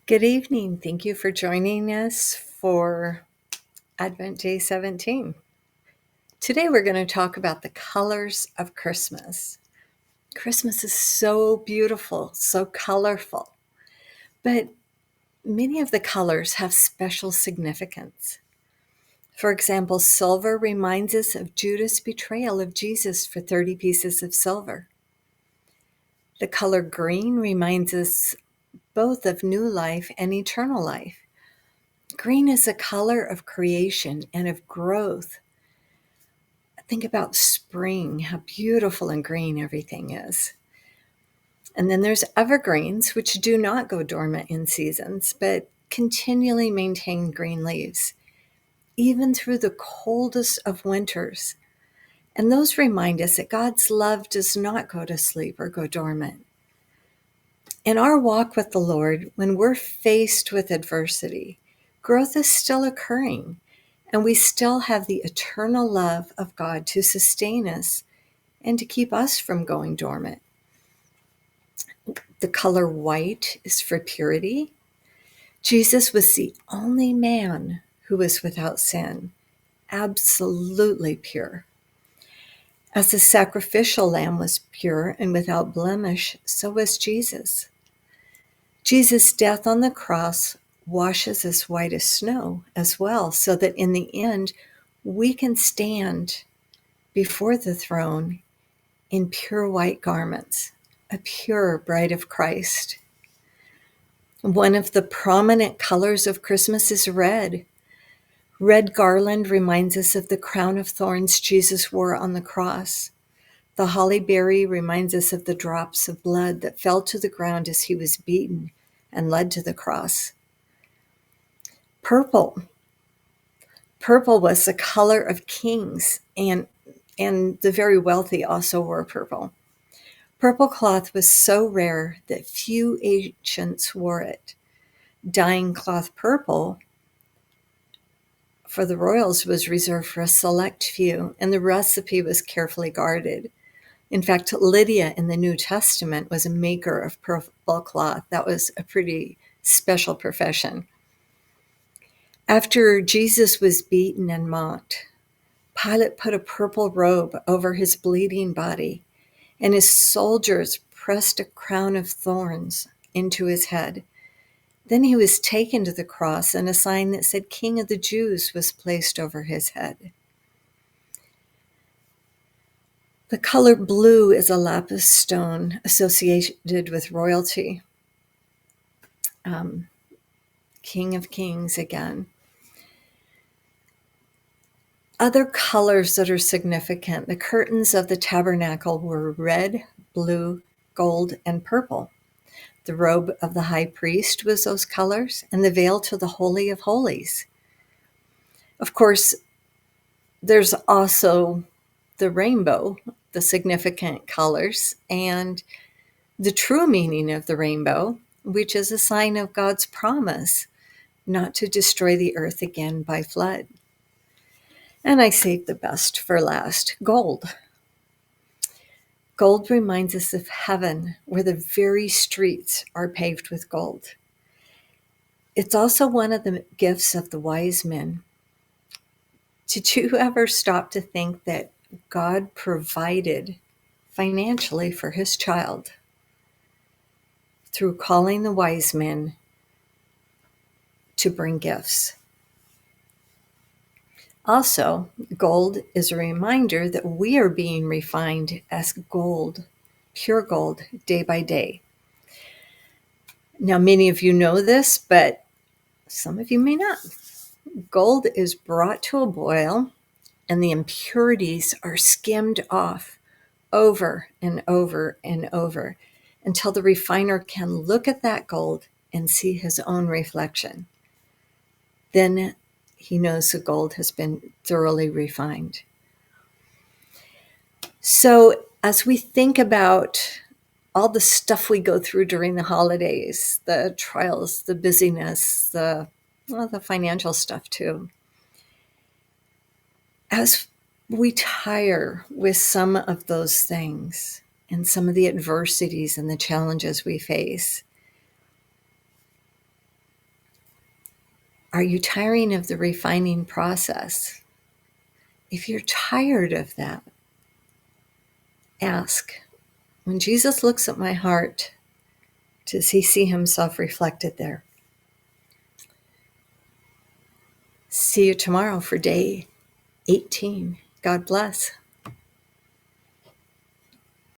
Good evening. Thank you for joining us for Advent Day 17. Today we're going to talk about the colors of Christmas. Christmas is so beautiful, so colorful, but many of the colors have special significance. For example, silver reminds us of Judas' betrayal of Jesus for 30 pieces of silver. The color green reminds us both of new life and eternal life. Green is a color of creation and of growth. Think about spring, how beautiful and green everything is. And then there's evergreens, which do not go dormant in seasons, but continually maintain green leaves, even through the coldest of winters. And those remind us that God's love does not go to sleep or go dormant. In our walk with the Lord, when we're faced with adversity, growth is still occurring, and we still have the eternal love of God to sustain us and to keep us from going dormant. The color white is for purity. Jesus was the only man who was without sin, absolutely pure. As the sacrificial lamb was pure and without blemish, so was Jesus. Jesus' death on the cross washes us white as snow as well, so that in the end, we can stand before the throne in pure white garments, a pure bride of Christ. One of the prominent colors of Christmas is red. Red garland reminds us of the crown of thorns Jesus wore on the cross. The holly berry reminds us of the drops of blood that fell to the ground as he was beaten and led to the cross. Purple. Purple was the color of kings, and the very wealthy also wore purple. Purple cloth was so rare that few ancients wore it. Dyeing cloth purple for the royals was reserved for a select few, and the recipe was carefully guarded. In fact, Lydia in the New Testament was a maker of purple cloth. That was a pretty special profession. After Jesus was beaten and mocked, Pilate put a purple robe over his bleeding body, and his soldiers pressed a crown of thorns into his head. Then he was taken to the cross, and a sign that said King of the Jews was placed over his head. The color blue is a lapis stone associated with royalty. King of Kings again. Other colors that are significant, the curtains of the tabernacle were red, blue, gold, and purple. The robe of the high priest was those colors, and the veil to the Holy of Holies. Of course, there's also the rainbow, the significant colors, and the true meaning of the rainbow, which is a sign of God's promise not to destroy the earth again by flood. And I saved the best for last, gold. Gold reminds us of heaven, where the very streets are paved with gold. It's also one of the gifts of the wise men. Did you ever stop to think that God provided financially for his child through calling the wise men to bring gifts? Also, gold is a reminder that we are being refined as gold, pure gold, day by day. Now, many of you know this, but some of you may not. Gold is brought to a boil, and the impurities are skimmed off over and over and over until the refiner can look at that gold and see his own reflection. Then he knows the gold has been thoroughly refined. So as we think about all the stuff we go through during the holidays, the trials, the busyness, the financial stuff too, as we tire with some of those things and some of the adversities and the challenges we face, Are you tiring of the refining process? If you're tired of that, ask, when Jesus looks at my heart, does he see himself reflected there? See you tomorrow for day 18. God bless.